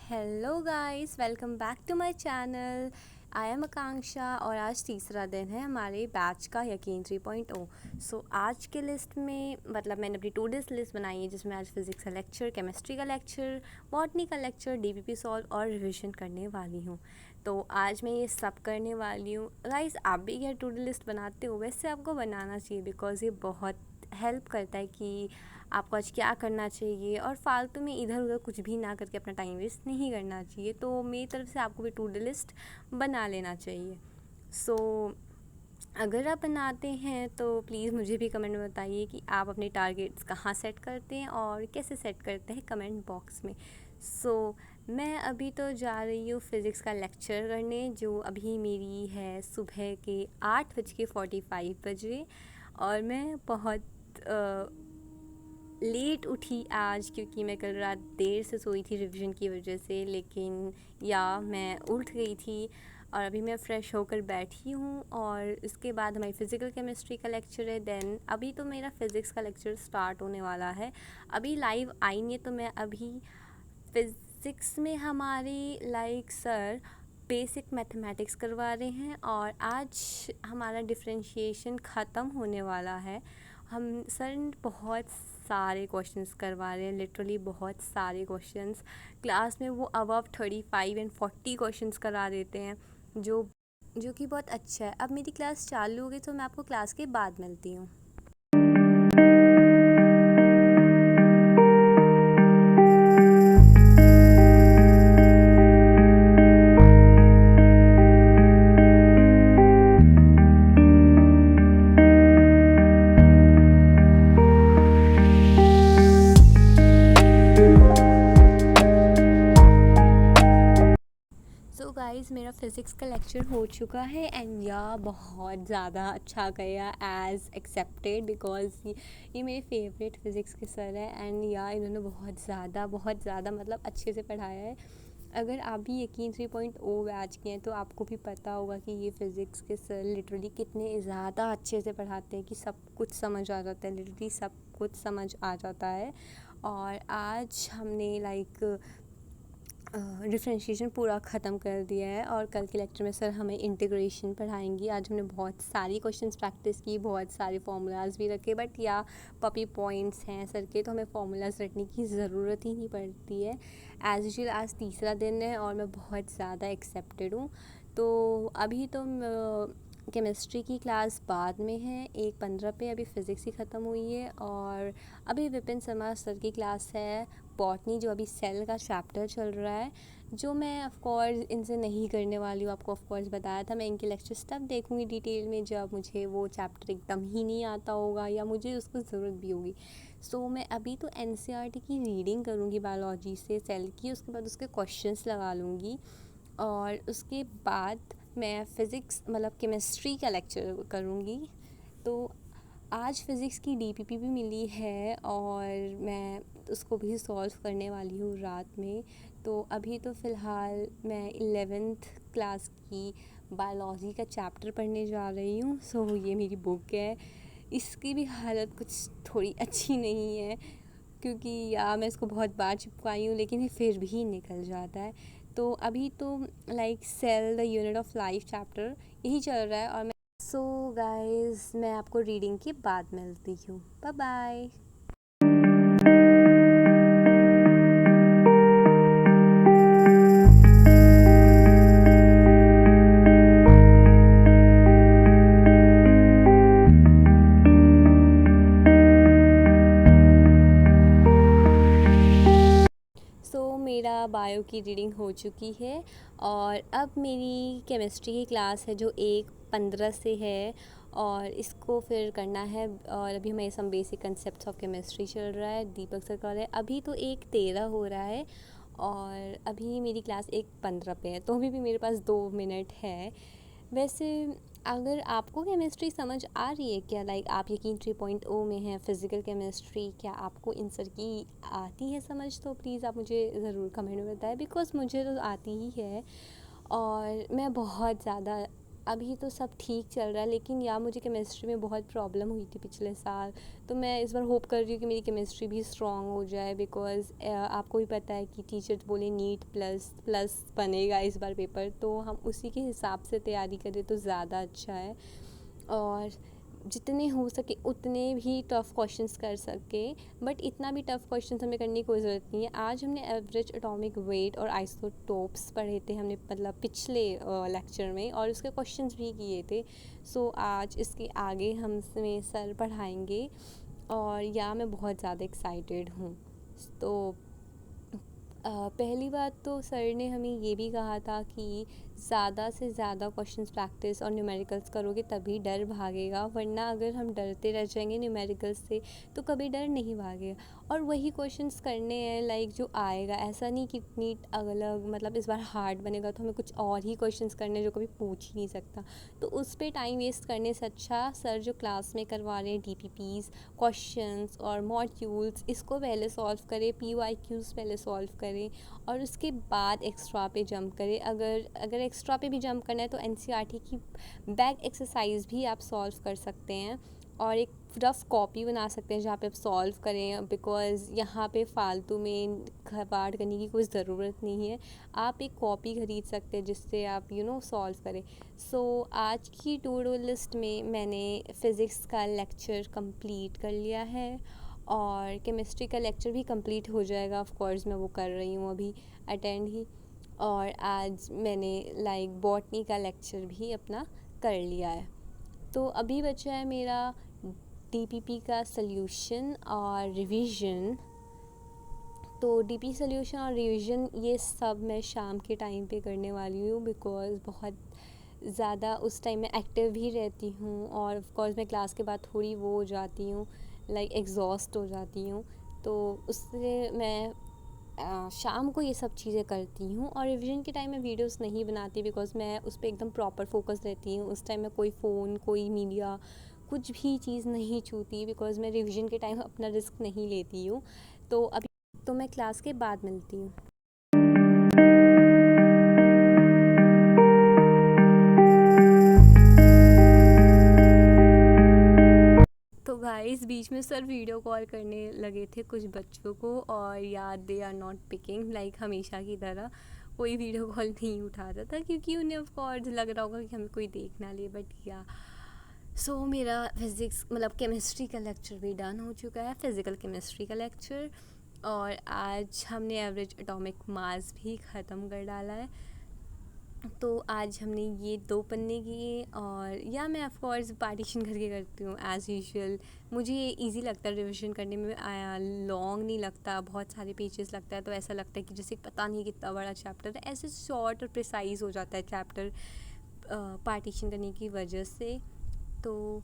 Hello guys, welcome back to my channel. I am Akanksha और आज तीसरा दिन है हमारे बैच का यकीन 3.0। सो आज के लिस्ट में मैंने अपनी टू डेज लिस्ट बनाई है जिसमें आज फिज़िक्स का लेक्चर, केमिस्ट्री का लेक्चर, बॉटनी का लेक्चर, डीपीपी सॉल्व और रिवीजन करने वाली हूँ। तो आज मैं ये सब करने वाली हूँ। गाइस, आप भी यह टू डे लिस्ट बनाते हो? वैसे आपको बनाना चाहिए बिकॉज़ ये बहुत हेल्प करता है कि आपको आज क्या करना चाहिए और फालतू में इधर उधर कुछ भी ना करके अपना टाइम वेस्ट नहीं करना चाहिए। तो मेरी तरफ से आपको भी टू डू लिस्ट बना लेना चाहिए। सो अगर आप बनाते हैं तो प्लीज़ मुझे भी कमेंट में बताइए कि आप अपने टारगेट्स कहाँ सेट करते हैं और कैसे सेट करते हैं कमेंट बॉक्स में। मैं अभी तो जा रही हूँ फ़िज़िक्स का लेक्चर करने, जो अभी मेरी है सुबह के 8:45 और मैं बहुत लेट उठी आज क्योंकि मैं कल रात देर से सोई थी रिवीजन की वजह से। लेकिन मैं उठ गई थी और अभी मैं फ़्रेश होकर बैठी हूँ और इसके बाद हमारी फ़िज़िकल केमिस्ट्री का लेक्चर है। देन अभी तो मेरा फ़िज़िक्स का लेक्चर स्टार्ट होने वाला है। अभी लाइव आई नहीं है तो मैं अभी फ़िज़िक्स में हमारी सर बेसिक मैथमेटिक्स करवा रहे हैं और आज हमारा डिफरेंशिएशन ख़त्म होने वाला है। हम सर बहुत सारे क्वेश्चंस करवा रहे हैं, लिटरली बहुत सारे क्वेश्चंस। क्लास में वो अबव 35 एंड 40 क्वेश्चंस करा देते हैं, जो जो कि बहुत अच्छा है। अब मेरी क्लास चालू हो गई तो मैं आपको क्लास के बाद मिलती हूँ। गाइस, मेरा फ़िज़िक्स का लेक्चर हो चुका है एंड बहुत ज़्यादा अच्छा गया एज़ एक्सेप्टेड बिकॉज़ ये मेरे फेवरेट फ़िज़िक्स के सर है एंड इन्होंने बहुत ज़्यादा अच्छे से पढ़ाया है। अगर आप भी यकीन 3.0 बैच के हैं तो आपको भी पता होगा कि ये फ़िज़िक्स के सर लिटरली कितने ज़्यादा अच्छे से पढ़ाते हैं कि सब कुछ समझ आ जाता है, लिटरली सब कुछ समझ आ जाता है। और आज हमने डिफरेंशिएशन पूरा ख़त्म कर दिया है और कल के लेक्चर में सर हमें इंटीग्रेशन पढ़ाएंगी। आज हमने बहुत सारी क्वेश्चंस प्रैक्टिस की, बहुत सारे फार्मूलाज भी रखे, बट पपी पॉइंट्स हैं सर के तो हमें फार्मूलाज रटने की ज़रूरत ही नहीं पड़ती है। एज़ यूजुअल आज तीसरा दिन है और मैं बहुत ज़्यादा एक्सेप्टेड हूँ। तो अभी तो केमिस्ट्री की क्लास बाद में है, 1:15 पे। अभी फ़िज़िक्स ही ख़त्म हुई है और अभी विपिन शर्मा सर की क्लास है बॉटनी, जो अभी सेल का चैप्टर चल रहा है, जो मैं ऑफ़ कोर्स इनसे नहीं करने वाली हूँ। आपको ऑफ़ कोर्स बताया था, मैं इनके लेक्चर्स तब देखूँगी डिटेल में जब मुझे वो चैप्टर एकदम ही नहीं आता होगा या मुझे उसको ज़रूरत भी होगी। मैं अभी तो एनसीईआरटी की रीडिंग करूँगी बायोलॉजी से सेल की, उसके बाद उसके क्वेश्चंस लगा लूँगी और उसके बाद मैं फ़िज़िक्स केमिस्ट्री का लेक्चर करूँगी। तो आज फ़िज़िक्स की डीपीपी भी मिली है और मैं उसको भी सॉल्व करने वाली हूँ रात में। तो अभी तो फ़िलहाल मैं 11th क्लास की बायोलॉजी का चैप्टर पढ़ने जा रही हूँ। ये मेरी बुक है, इसकी भी हालत कुछ थोड़ी अच्छी नहीं है क्योंकि मैं इसको बहुत बार चिपकाई हूँ लेकिन ये फिर भी निकल जाता है। तो अभी तो cell the unit of life chapter यही चल रहा है और गाइस, मैं आपको रीडिंग के बाद मिलती हूँ। Bye bye. मेरा बायो की रीडिंग हो चुकी है और अब मेरी केमिस्ट्री की क्लास है जो 1:15 से है और इसको फिर करना है। और अभी हमें some basic concepts of chemistry चल रहा है, दीपक सर का है। अभी तो 1:13 हो रहा है और अभी मेरी क्लास 1:15 पे है, तो अभी भी मेरे पास 2 मिनट है। वैसे अगर आपको केमिस्ट्री समझ आ रही है क्या, आप यकीन 3.0 में हैं फ़िज़िकल केमिस्ट्री, क्या आपको इन सर की आती है समझ, तो प्लीज़ आप मुझे ज़रूर कमेंट में बताएं बिकॉज़ मुझे तो आती ही है और मैं बहुत ज़्यादा अभी तो सब ठीक चल रहा है, लेकिन या मुझे केमिस्ट्री में बहुत प्रॉब्लम हुई थी पिछले साल। तो मैं इस बार होप कर रही हूँ कि मेरी केमिस्ट्री भी स्ट्रॉन्ग हो जाए, बिकॉज़ आपको भी पता है कि टीचर्स बोले नीट प्लस प्लस बनेगा इस बार पेपर, तो हम उसी के हिसाब से तैयारी करें तो ज़्यादा अच्छा है। और जितने हो सके उतने भी टफ़ क्वेश्चंस कर सके, बट इतना भी टफ़ क्वेश्चंस हमें करने की कोई ज़रूरत नहीं है। आज हमने एवरेज एटॉमिक वेट और आइसोटोप्स पढ़े थे हमने, मतलब पिछले लेक्चर में, और उसके क्वेश्चंस भी किए थे। सो आज इसके आगे हमें सर पढ़ाएंगे, और या मैं बहुत ज़्यादा एक्साइटेड हूँ। तो पहली बात तो सर ने हमें ये भी कहा था कि ज़्यादा से ज़्यादा क्वेश्चंस प्रैक्टिस और न्यूमेरिकल्स करोगे तभी डर भागेगा, वरना अगर हम डरते रह जाएंगे न्यूमेरिकल्स से तो कभी डर नहीं भागेगा। और वही क्वेश्चंस करने हैं लाइक जो आएगा, ऐसा नहीं कि नीट अलग मतलब इस बार हार्ड बनेगा तो हमें कुछ और ही क्वेश्चंस करने जो कभी पूछ ही नहीं सकता। तो उस पर टाइम वेस्ट करने से अच्छा सर जो क्लास में करवा रहे हैं DPPs, क्वेश्चंस और मॉड्यूल्स, इसको पहले सॉल्व करें, PYQs पहले सॉल्व करें, और उसके बाद एक्स्ट्रा पे जंप करें। अगर एक्स्ट्रा पे भी जंप करना है तो NCERT की बैक एक्सरसाइज भी आप सॉल्व कर सकते हैं, और एक रफ़ कॉपी बना सकते हैं जहाँ पे आप सॉल्व करें, बिकॉज़ यहाँ पे फ़ालतू में घबाड़ करने की कोई ज़रूरत नहीं है। आप एक कॉपी ख़रीद सकते हैं जिससे आप सॉल्व करें। सो आज की टू डू लिस्ट में मैंने फ़िज़िक्स का लेक्चर कंप्लीट कर लिया है, और केमिस्ट्री का लेक्चर भी कंप्लीट हो जाएगा, ऑफ कोर्स मैं वो कर रही हूँ अभी अटेंड ही। और आज मैंने लाइक बॉटनी का लेक्चर भी अपना कर लिया है। तो अभी बचा है मेरा DPP का सल्यूशन और रिवीजन। तो DP सल्यूशन और रिवीजन ये सब मैं शाम के टाइम पे करने वाली हूँ, बिकॉज़ बहुत ज़्यादा उस टाइम में एक्टिव भी रहती हूँ, और ऑफ कोर्स मैं क्लास के बाद थोड़ी वो हो जाती हूँ, लाइक एग्जॉस्ट हो जाती हूँ। तो उससे मैं शाम को ये सब चीज़ें करती हूँ। और रिवीजन के टाइम में वीडियोस नहीं बनाती, बिकॉज़ मैं उस पर एकदम प्रॉपर फोकस रहती हूँ। उस टाइम में कोई फ़ोन, कोई मीडिया, कुछ भी चीज़ नहीं छूती, बिकॉज़ मैं रिवीजन के टाइम अपना रिस्क नहीं लेती हूँ। तो अभी तो मैं क्लास के बाद मिलती हूँ। तो गाइस बीच में सर वीडियो कॉल करने लगे थे कुछ बच्चों को, और यार they are not picking, like हमेशा की तरह कोई वीडियो कॉल नहीं उठाता था, क्योंकि उन्हें ऑफ कोर्स लग रहा होगा कि हमें कोई देख ना ले। बट या सो मेरा फिज़िक्स मतलब केमिस्ट्री का लेक्चर भी डन हो चुका है, फिज़िकल केमिस्ट्री का लेक्चर। और आज हमने एवरेज एटॉमिक मास भी ख़त्म कर डाला है। तो आज हमने ये 2 पन्ने किए, और या मैं ऑफ कोर्स पार्टीशन करके करती हूँ एज़ यूजुअल। मुझे ये ईज़ी लगता है रिविज़न करने में, लॉन्ग नहीं लगता, बहुत सारे पेजेस लगता है, तो ऐसा लगता है कि जैसे पता नहीं कितना बड़ा चैप्टर है। ऐसे शॉर्ट और प्रिसाइज़ हो जाता है चैप्टर पार्टीशन करने की वजह से। तो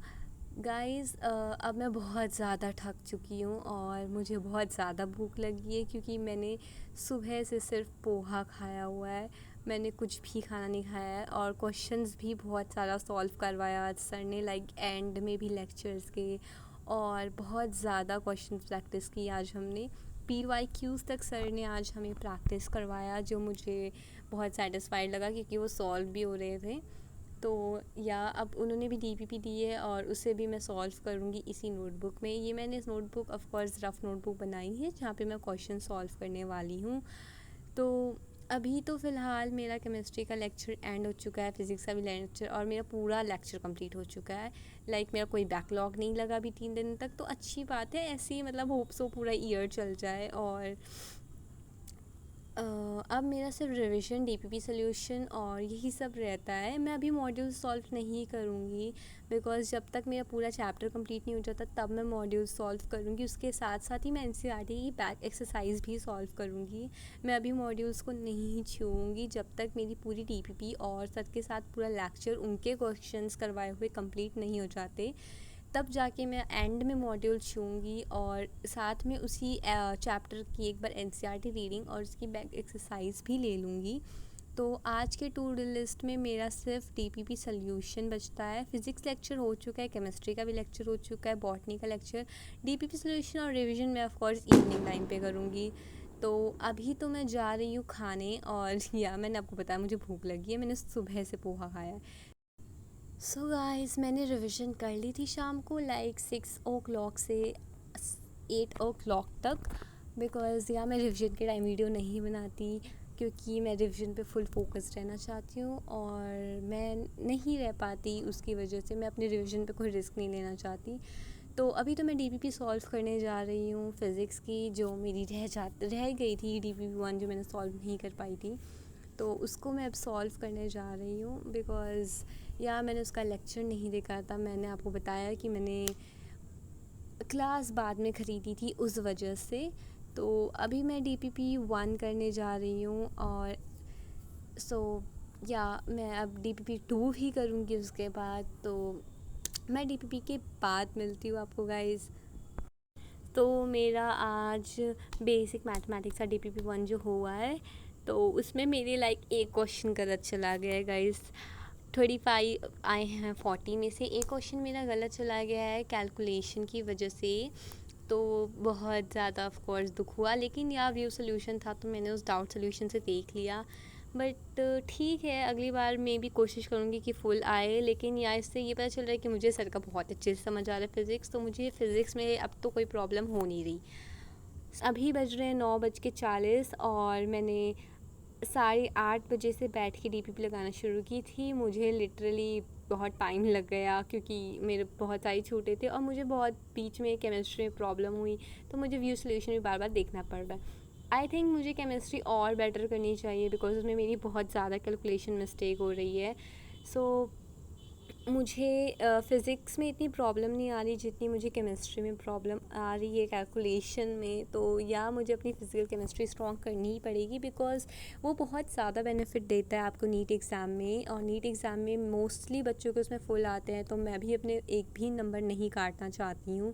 गाइज़ अब मैं बहुत ज़्यादा थक चुकी हूँ, और मुझे बहुत ज़्यादा भूख लगी है, क्योंकि मैंने सुबह से सिर्फ पोहा खाया हुआ है, मैंने कुछ भी खाना नहीं खाया है। और क्वेश्चंस भी बहुत सारा सॉल्व करवाया आज सर ने, लाइक एंड में भी लेक्चर्स के, और बहुत ज़्यादा क्वेश्चंस प्रैक्टिस की आज हमने। PYQs तक सर ने आज हमें प्रैक्टिस करवाया, जो मुझे बहुत सेटिस्फाइड लगा, क्योंकि वो सॉल्व भी हो रहे थे। तो या अब उन्होंने भी DPP दी है, और उसे भी मैं सॉल्व करूँगी इसी नोटबुक में। ये मैंने इस notebook of course rough notebook बनाई है, जहाँ पे मैं क्वेश्चन सॉल्व करने वाली हूँ। तो अभी तो फ़िलहाल मेरा केमिस्ट्री का लेक्चर एंड हो चुका है, फिज़िक्स का भी लेक्चर, और मेरा पूरा लेक्चर कंप्लीट हो चुका है। लाइक मेरा कोई बैकलॉग नहीं लगा अभी 3 दिन तक, तो अच्छी बात है। ऐसे ही मतलब होप सो पूरा ईयर चल जाए। और अब मेरा सिर्फ रिवीजन, DPP सॉल्यूशन और यही सब रहता है। मैं अभी मॉड्यूल सॉल्व नहीं करूँगी, बिकॉज़ जब तक मेरा पूरा चैप्टर कंप्लीट नहीं हो जाता तब मैं मॉड्यूल सॉल्व करूँगी। उसके साथ साथ ही मैं NCERT की बैक एक्सरसाइज भी सॉल्व करूँगी। मैं अभी मॉड्यूल्स को नहीं छूऊँगी जब तक मेरी पूरी DPP और सर के साथ पूरा लेक्चर उनके क्वेश्चंस करवाए हुए कंप्लीट नहीं हो जाते। तब जाके मैं एंड में मॉड्यूल छूऊँगी, और साथ में उसी चैप्टर की एक बार NCERT रीडिंग और उसकी बैक एक्सरसाइज भी ले लूँगी। तो आज के टू डू लिस्ट में मेरा सिर्फ DPP सॉल्यूशन बचता है। फिज़िक्स लेक्चर हो चुका है, केमिस्ट्री का भी लेक्चर हो चुका है, बॉटनी का लेक्चर। DPP सॉल्यूशन और रिवीजन मैं ऑफ कोर्स इवनिंग टाइम पे करूँगी। तो अभी तो मैं जा रही हूँ खाने, और या मैंने आपको बताया मुझे भूख लगी है, मैंने सुबह से पोहा खाया है। सो गाइस मैंने रिवीजन कर ली थी शाम को लाइक 6 o'clock से 8 o'clock तक, बिकॉज़ या मैं रिवीजन के टाइम वीडियो नहीं बनाती क्योंकि मैं रिवीजन पे फुल फोकस रहना चाहती हूँ और मैं नहीं रह पाती, उसकी वजह से मैं अपने रिवीजन पे कोई रिस्क नहीं लेना चाहती। तो अभी तो मैं डीपीपी सॉल्व करने जा रही हूँ फ़िज़िक्स की, जो मेरी रह गई थी डीपीपी 1 जो मैंने सॉल्व नहीं कर पाई थी, तो उसको मैं अब सॉल्व करने जा रही हूँ। बिकॉज़ या मैंने उसका लेक्चर नहीं देखा था, मैंने आपको बताया कि मैंने क्लास बाद में ख़रीदी थी उस वजह से। तो अभी मैं डीपीपी 1 करने जा रही हूँ और या मैं अब डीपीपी 2 भी करूँगी उसके बाद। तो मैं डीपीपी के बाद मिलती हूँ आपको गाइज़। तो मेरा आज बेसिक मैथमेटिक्स का डीपीपी 1 जो हुआ है, तो उसमें मेरे लाइक एक क्वेश्चन गलत चला गया है गाइस। 35 आए हैं 40 में से एक क्वेश्चन मेरा गलत चला गया है कैलकुलेशन की वजह से। तो बहुत ज़्यादा ऑफ कोर्स दुख हुआ, लेकिन या व्यू सोल्यूशन था तो मैंने उस डाउट सोल्यूशन से देख लिया। बट ठीक है, अगली बार मैं भी कोशिश करूँगी कि फ़ुल आए। लेकिन या इससे ये पता चल रहा है कि मुझे सर का बहुत अच्छे से समझ आ रहा है फ़िज़िक्स, तो मुझे फ़िज़िक्स में अब तो कोई प्रॉब्लम हो नहीं रही। अभी बज रहे हैं 9:40 और मैंने 8:30 बजे से बैठ के डीपीपी लगाना शुरू की थी। मुझे लिटरली बहुत टाइम लग गया क्योंकि मेरे बहुत सारी छूटे थे और मुझे बहुत बीच में केमिस्ट्री में प्रॉब्लम हुई, तो मुझे व्यू सोल्यूशन भी बार बार देखना पड़ रहा है। आई थिंक मुझे केमिस्ट्री और बेटर करनी चाहिए बिकॉज उसमें मेरी बहुत ज़्यादा कैलकुलेशन मिस्टेक हो रही है। सो मुझे फ़िज़िक्स में इतनी प्रॉब्लम नहीं आ रही जितनी मुझे केमिस्ट्री में प्रॉब्लम आ रही है कैलकुलेशन में। तो या मुझे अपनी फ़िज़िकल केमिस्ट्री स्ट्रॉन्ग करनी ही पड़ेगी बिकॉज़ वो बहुत ज़्यादा बेनिफिट देता है आपको नीट एग्ज़ाम में। और नीट एग्ज़ाम में मोस्टली बच्चों के उसमें फुल आते हैं, तो मैं भी अपने एक भी नंबर नहीं काटना चाहती हूँ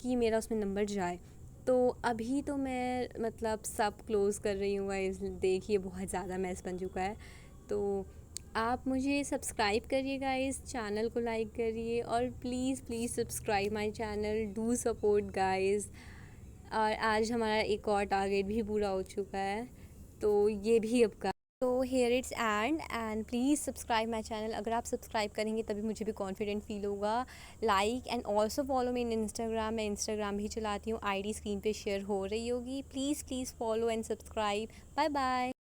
कि मेरा उसमें नंबर जाए। तो अभी तो मैं मतलब सब क्लोज़ कर रही हूँ गाइस, देखिए बहुत ज़्यादा मैस बन चुका है। तो आप मुझे सब्सक्राइब करिए गाइस, चैनल को लाइक करिए और please please subscribe my channel, do support guys. और आज हमारा एक और टारगेट भी पूरा हो चुका है, तो ये भी अब का। तो here it's end please subscribe my channel. अगर आप सब्सक्राइब करेंगे तभी मुझे भी कॉन्फिडेंट फील होगा। Like and also follow me in Instagram, मैं इंस्टाग्राम भी चलाती हूँ, आईडी स्क्रीन पे शेयर हो रही होगी। Please please follow and subscribe. Bye bye.